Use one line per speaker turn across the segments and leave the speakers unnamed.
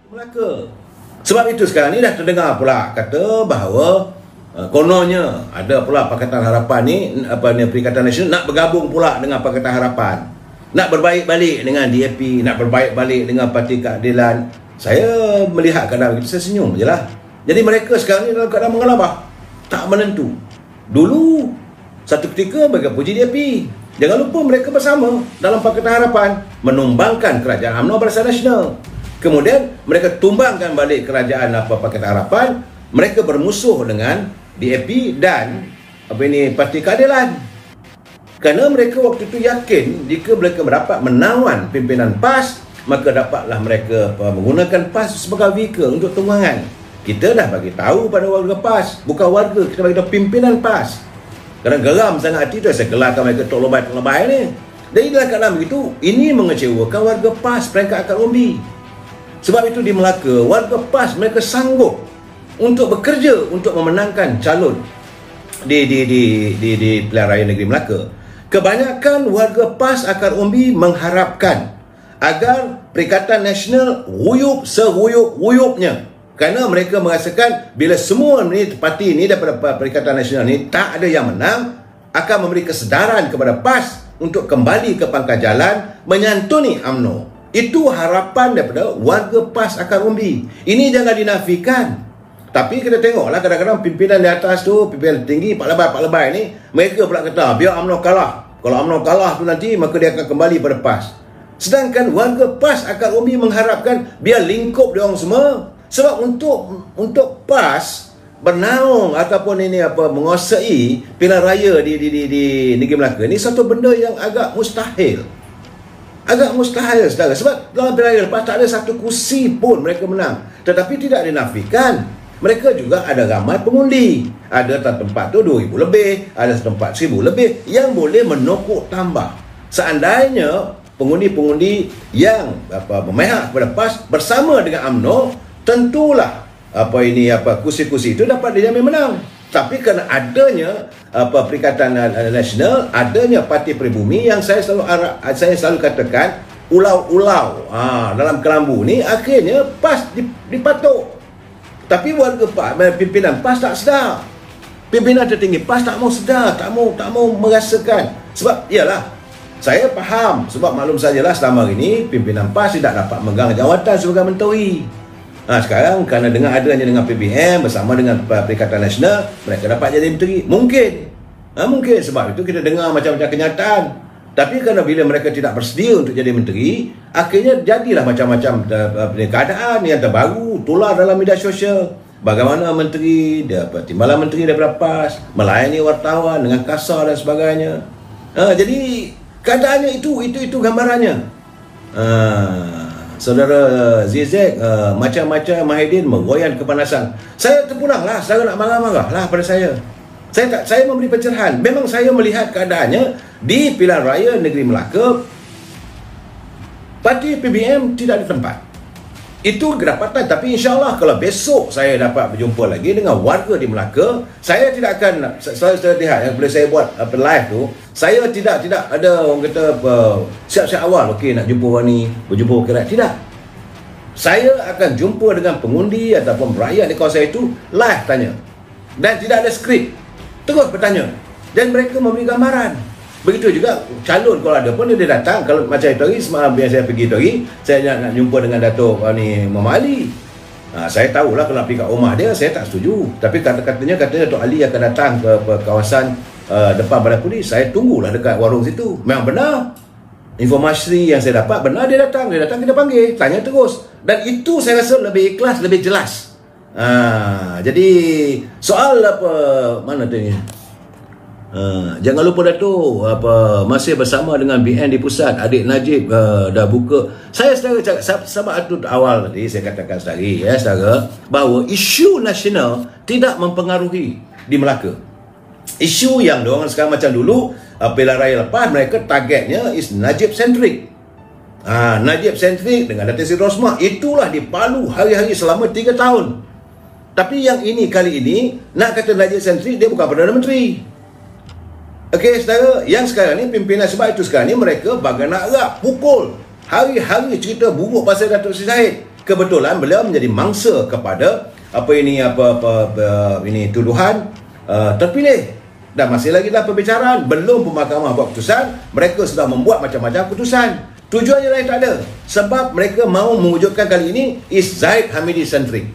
Melaka. Sebab itu sekarang ni dah terdengar pula kata bahawa kononnya ada pula Pakatan Harapan ni, Perikatan Nasional nak bergabung pula dengan Pakatan Harapan, nak berbaik balik dengan DAP, nak berbaik balik dengan Parti Keadilan. Saya melihat keadaan itu, saya senyum je lah. Jadi mereka sekarang ni dalam keadaan mengelabah, tak menentu. Dulu satu ketika mereka puji DAP, jangan lupa mereka bersama dalam Pakatan Harapan menumbangkan kerajaan UMNO Barisan Nasional. Kemudian mereka tumbangkan balik kerajaan Pakatan Harapan. Mereka bermusuh dengan DAP dan Parti Keadilan. Kerana mereka waktu itu yakin jika mereka dapat menawan pimpinan PAS, maka dapatlah mereka menggunakan PAS sebagai vehicle untuk tunggangan. Kita dah bagi tahu pada warga PAS, bukan warga, kita bagi tahu pimpinan PAS. Kerana geram sangat hati tu, saya gelarkan mereka tok lebay ni. Jadi dalam keadaan begitu, ini mengecewakan warga PAS peringkat akar umbi. Sebab itu di Melaka, warga PAS mereka sanggup untuk bekerja untuk memenangkan calon di pilihan raya negeri Melaka. Kebanyakan warga PAS akar umbi mengharapkan agar Perikatan Nasional ruyup seruyup-ruyupnya. Kerana mereka merasakan bila semua ni parti ni daripada Perikatan Nasional ni tak ada yang menang, akan memberi kesedaran kepada PAS untuk kembali ke pangkal jalan menyantuni UMNO. Itu harapan daripada warga PAS akar umbi. Ini jangan dinafikan. Tapi kita tengoklah kadang-kadang pimpinan di atas tu, pimpinan tinggi, Pak Lebay ni, mereka pula kata biar UMNO kalah. Kalau UMNO kalah tu nanti, maka dia akan kembali pada PAS. Sedangkan warga PAS akar umbi mengharapkan biar lingkup dia orang semua. Sebab untuk PAS bernaung ataupun menguasai pilihan raya di negeri Melaka ni satu benda yang agak mustahil. Agak mustahil, saudara. Sebab dalam pilihan raya lepas tak ada satu kursi pun mereka menang. Tetapi tidak dinafikan, mereka juga ada ramai pengundi. Ada tempat tu 2,000 lebih, ada tempat 1,000 lebih yang boleh menokok tambah. Seandainya pengundi-pengundi yang memihak kepada PAS bersama dengan UMNO, tentulah kursi-kursi itu dapat dijamin menang. Tapi kerana adanya Perikatan Nasional, adanya Parti Peribumi yang saya selalu katakan ulau-ulau dalam kelambu ni, akhirnya PAS dipatuk. Tapi warga PAS, pimpinan PAS tak sedar. Pimpinan tertinggi PAS tak mau sedar, tak mau merasakan. Sebab iyalah, saya faham, sebab maklum sajalah selama ini pimpinan PAS tidak dapat memegang jawatan sebagai menteri. Sekarang kerana dengan PBM bersama dengan Perikatan Nasional, mereka dapat jadi menteri. Mungkin sebab itu kita dengar macam-macam kenyataan. Tapi kerana bila mereka tidak bersedia untuk jadi menteri, akhirnya jadilah macam-macam keadaan yang terbaru tular dalam media sosial. Bagaimana menteri, timbalan menteri daripada PAS melayani wartawan dengan kasar dan sebagainya. Jadi keadaannya itu gambarannya. Saudara Zizek, macam-macam Mahidin meroyan kepanasan. Saya terpulanglah, saudara nak marah-marah lah pada saya. Saya memberi pencerahan. Memang saya melihat keadaannya di pilihan raya negeri Melaka, parti PBM tidak ada tempat. Itu kedapatan. Tapi insyaAllah kalau besok saya dapat berjumpa lagi dengan warga di Melaka, saya tidak akan, saya lihat bila saya buat live tu, saya tidak ada orang kata siap-siap awal, okey nak jumpa orang ni, berjumpa orang rakyat. Tidak. Saya akan jumpa dengan pengundi ataupun rakyat di kawasan itu, live tanya. Dan tidak ada skrip. Terus bertanya. Dan mereka memberi gambaran. Begitu juga calon kalau ada pun dia datang. Kalau macam itu hari, semalam yang saya pergi itu hari, saya nak jumpa dengan Datuk Muhammad Ali. Saya tahulah kalau pergi kat rumah dia, saya tak setuju. Tapi katanya Datuk Ali akan datang ke kawasan depan Balai Polis. Saya tunggulah dekat warung situ. Memang benar. Informasi yang saya dapat benar, dia datang kita panggil, tanya terus. Dan itu saya rasa lebih ikhlas, lebih jelas. Jadi soal mana tu ni? Jangan lupa Datuk masih bersama dengan BN di pusat. Adik Najib dah buka. Saya saudara cakap sebab itu awal tadi saya katakan saudara bahawa isu nasional tidak mempengaruhi di Melaka. Isu yang diorang sekarang macam dulu pilihan raya lepas, mereka targetnya is Najib centric. Najib centric dengan Datin Seri Rosmah, itulah dipalu hari-hari selama 3 tahun. Tapi yang ini kali ini nak kata Najib centric, dia bukan Perdana Menteri. Okey, saudara, yang sekarang ni pimpinan, sebab itu sekarang ni mereka bagai nak rap, pukul. Hari-hari cerita buruk pasal Datuk Seri Zahid. kebetulan beliau menjadi mangsa kepada ini tuduhan terpilih. Dan masih lagi dalam pembicaraan, belum pun mahkamah buat keputusan, mereka sudah membuat macam-macam keputusan. Tujuannya lain tak ada. Sebab mereka mahu mewujudkan kali ini is Zahid Hamidi centric.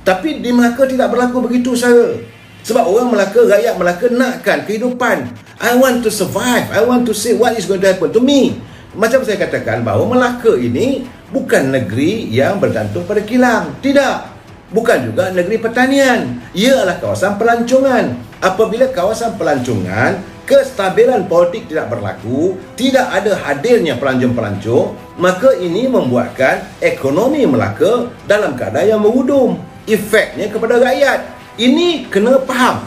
Tapi di Melaka tidak berlaku begitu, saya. Sebab orang Melaka, rakyat Melaka nakkan kehidupan. I want to survive. I want to see what is going to happen to me. Macam saya katakan bahawa Melaka ini bukan negeri yang bergantung pada kilang. Tidak. Bukan juga negeri pertanian. Ia adalah kawasan pelancongan. Apabila kawasan pelancongan, kestabilan politik tidak berlaku, tidak ada hadirnya pelancong-pelancong, maka ini membuatkan ekonomi Melaka dalam keadaan yang mengudum. Efeknya kepada rakyat. Ini kena faham.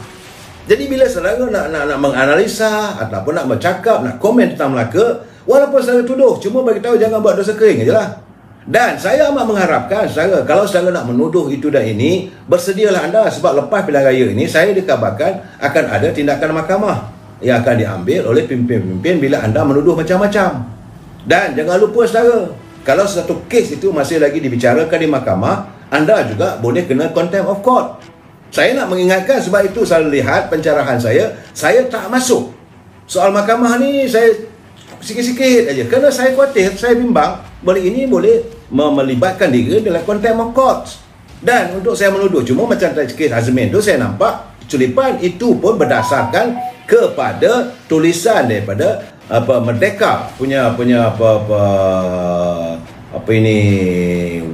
Jadi bila saudara nak menganalisa ataupun nak bercakap, nak komen tentang Melaka, walaupun saudara tuduh, cuma bagi tahu jangan buat dosa kering ajalah. Dan saya amat mengharapkan saudara, kalau saudara nak menuduh itu dan ini, bersedialah anda, sebab lepas pilihan raya ini saya dikabarkan akan ada tindakan mahkamah yang akan diambil oleh pimpin-pimpin bila anda menuduh macam-macam. Dan jangan lupa saudara, kalau satu kes itu masih lagi dibicarakan di mahkamah, anda juga boleh kena contempt of court. Saya nak mengingatkan, sebab itu saya lihat pencerahan saya tak masuk soal mahkamah ni, saya sikit-sikit aja kerana saya khawatir, saya bimbang boleh melibatkan diri dalam contempt of court. Dan untuk saya menuduh, cuma macam kes Azmin tu saya nampak culipan itu pun berdasarkan kepada tulisan daripada Merdeka punya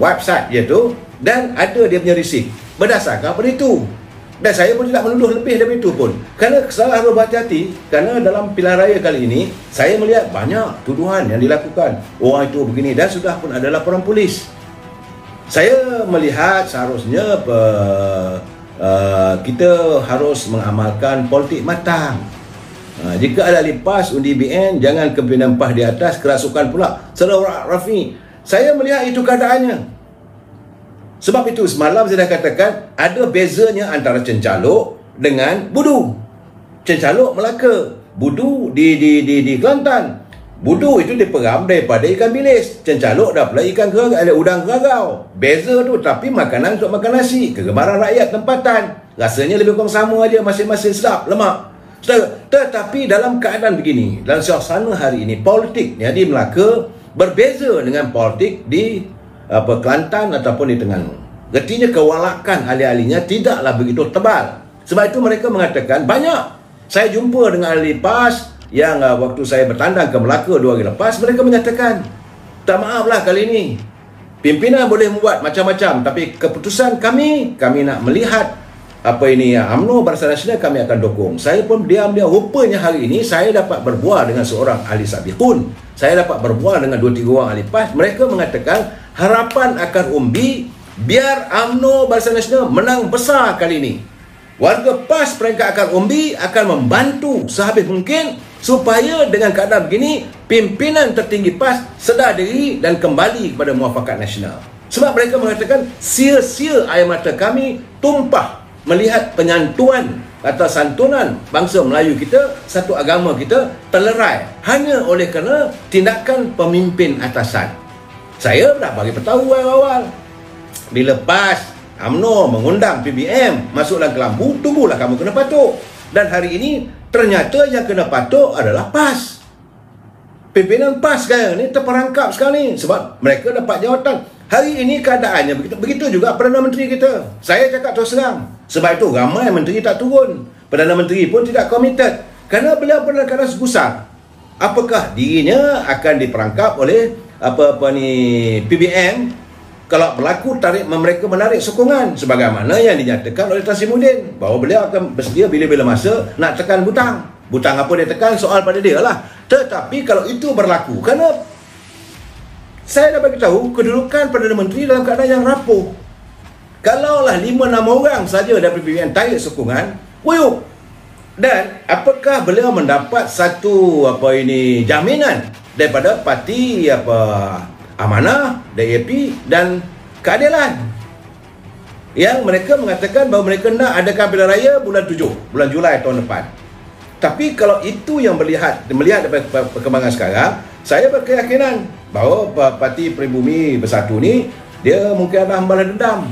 website dia tu, dan ada dia punya receipt berdasarkan pada itu. Dan saya pun tidak menuduh lebih daripada itu pun, kerana saya harus berhati-hati. Kerana dalam pilihan raya kali ini saya melihat banyak tuduhan yang dilakukan, orang itu begini, dan sudah pun ada laporan polis. Saya melihat seharusnya kita harus mengamalkan politik matang. Jika ada lipas undi BN, jangan kepimpinan PAS di atas, kerasukan pula. Saudara Rafi, saya melihat itu keadaannya. Sebab itu semalam saya dah katakan ada bezanya antara cencaluk dengan budu. Cencaluk Melaka, budu di Kelantan. Budu itu diperam daripada ikan bilis. Cencaluk dah pula ikan geragau, ada udang geragau. Beza tu, tapi makanan untuk makan nasi. Kegemaran rakyat tempatan. Rasanya lebih kurang sama aja, masing-masing sedap, lemak. Tetapi dalam keadaan begini, dalam suasana hari ini, politiknya di Melaka berbeza dengan politik di Kelantan ataupun di Terengganu. Artinya kewalakan ahli-ahlinya tidaklah begitu tebal. Sebab itu mereka mengatakan banyak. Saya jumpa dengan ahli PAS yang waktu saya bertandang ke Melaka 2 hari lepas, mereka menyatakan, tak maaflah kali ini pimpinan boleh membuat macam-macam, tapi keputusan kami nak melihat UMNO Barisan Nasional, kami akan dukung. Saya pun diam-diam, rupanya hari ini saya dapat berbual dengan seorang ahli sabiqun, saya dapat berbual dengan 2-3 orang ahli PAS. Mereka mengatakan harapan akan umbi biar UMNO Barisan Nasional menang besar kali ini. Warga PAS peringkat akan umbi akan membantu sehabis mungkin supaya dengan keadaan begini pimpinan tertinggi PAS sedar diri dan kembali kepada muafakat nasional. Sebab mereka mengatakan sia-sia air mata kami tumpah melihat penyantuan atau santunan bangsa Melayu kita, satu agama kita terlerai hanya oleh kerana tindakan pemimpin atasan. Saya dah bagi tahu awal-awal, bila PAS UMNO mengundang PBM masuk dalam kelambu, tunggulah kamu kena patuk. Dan hari ini ternyata yang kena patuk adalah PAS. Pimpinan PAS sekarang ni terperangkap sekarang ni sebab mereka dapat jawatan. Hari ini keadaannya begitu juga Perdana Menteri kita. Saya cakap terus terang, sebab itu ramai menteri tak turun. Perdana Menteri pun tidak komited kerana beliau pernah keadaan segusar. Apakah dirinya akan diperangkap oleh PBM kalau berlaku mereka menarik sokongan sebagaimana yang dinyatakan oleh Tan Sri Muhyiddin bahawa beliau akan bersedia bila-bila masa nak tekan butang. Butang apa dia tekan, soal pada dia lah. Tetapi kalau itu berlaku, kerana saya dah bagi tahu kedudukan Perdana Menteri dalam keadaan yang rapuh. Kalaulah 5-6 orang saja dari PBN tarik sokongan, wuyuk. Dan apakah beliau mendapat satu jaminan daripada parti Amanah, DAP dan Keadilan, yang mereka mengatakan bahawa mereka nak adakan pilihan raya bulan 7, bulan Julai tahun depan. Tapi kalau itu yang melihat daripada perkembangan sekarang, saya berkeyakinan bahawa Parti Pribumi Bersatu ni dia mungkin ada balas dendam.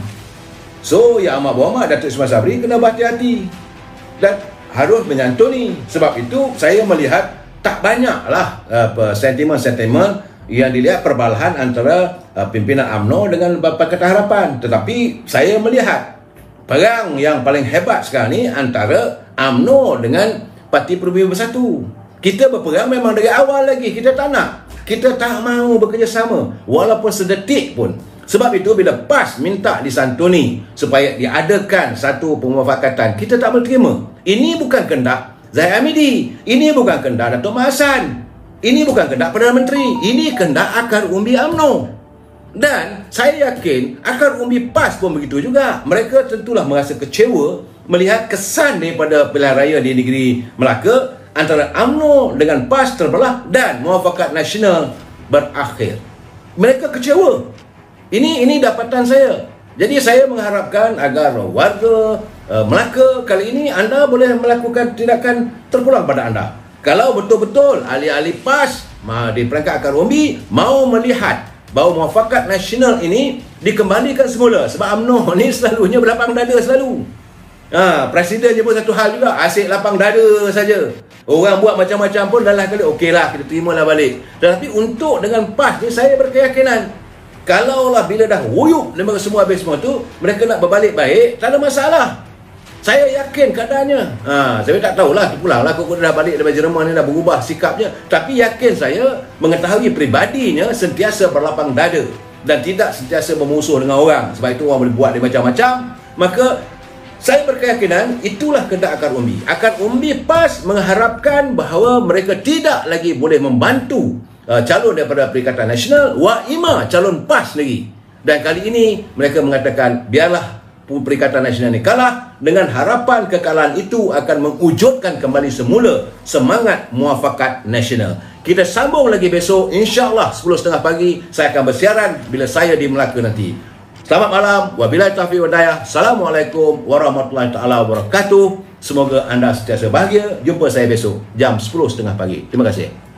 So Yang Amat Berhormat Datuk Ismail Sabri kena berhati-hati dan harus menyantuni. Sebab itu saya melihat tak banyaklah sentimen-sentimen yang dilihat perbalahan antara pimpinan UMNO dengan Pakatan Harapan. Tetapi saya melihat perang yang paling hebat sekarang ni antara UMNO dengan Parti Perubatan Bersatu. Kita berperang memang dari awal lagi. Kita tak nak. Kita tak mahu bekerjasama walaupun sedetik pun. Sebab itu bila PAS minta disantuni supaya diadakan satu pemufakatan, kita tak boleh terima. Ini bukan kehendak Zahid Hamidi. Ini bukan kehendak Datuk Mahasan. Ini bukan kehendak Perdana Menteri. Ini kehendak akar umbi UMNO. Dan saya yakin akar umbi PAS pun begitu juga. Mereka tentulah merasa kecewa melihat kesan daripada pilihan raya di negeri Melaka antara UMNO dengan PAS terbelah dan Muafakat Nasional berakhir. Mereka kecewa. Ini dapatan saya. Jadi saya mengharapkan agar warga Melaka kali ini anda boleh melakukan tindakan terpulang pada anda. Kalau betul-betul ahli-ahli PAS di perangkat akar umbi mau melihat bahawa Muafakat Nasional ini dikembalikan semula. Sebab UMNO ni selalunya berlapang dada selalu. Presiden je pun satu hal juga, asyik lapang dada saja. Orang buat macam-macam pun dah lah kali okeylah, kita terimalah balik. Tetapi untuk dengan PAS ni saya berkeyakinan kalaulah bila dah wuyuk semua habis semua tu, mereka nak berbalik baik, tak ada masalah. Saya yakin keadaannya. Saya tak tahulah, pulang lah kok dah balik daripada Jerman ni dah berubah sikapnya. Tapi yakin saya mengetahui pribadinya sentiasa berlapang dada dan tidak sentiasa memusuh dengan orang. Sebab itu orang boleh buat dia macam-macam. Maka saya berkeyakinan itulah kehendak akar umbi. Akar umbi PAS mengharapkan bahawa mereka tidak lagi boleh membantu calon daripada Perikatan Nasional, Ima calon PAS lagi. Dan kali ini mereka mengatakan biarlah Perikatan Nasional ini kalah, dengan harapan kekalahan itu akan mewujudkan kembali semula semangat Muafakat Nasional. Kita sambung lagi besok, insya-Allah 10.30 pagi saya akan bersiaran bila saya di Melaka nanti. Selamat malam, wabillahi taufiq wal hidayah. Assalamualaikum warahmatullahi taala wabarakatuh. Semoga anda sentiasa bahagia. Jumpa saya besok jam 10.30 pagi. Terima kasih.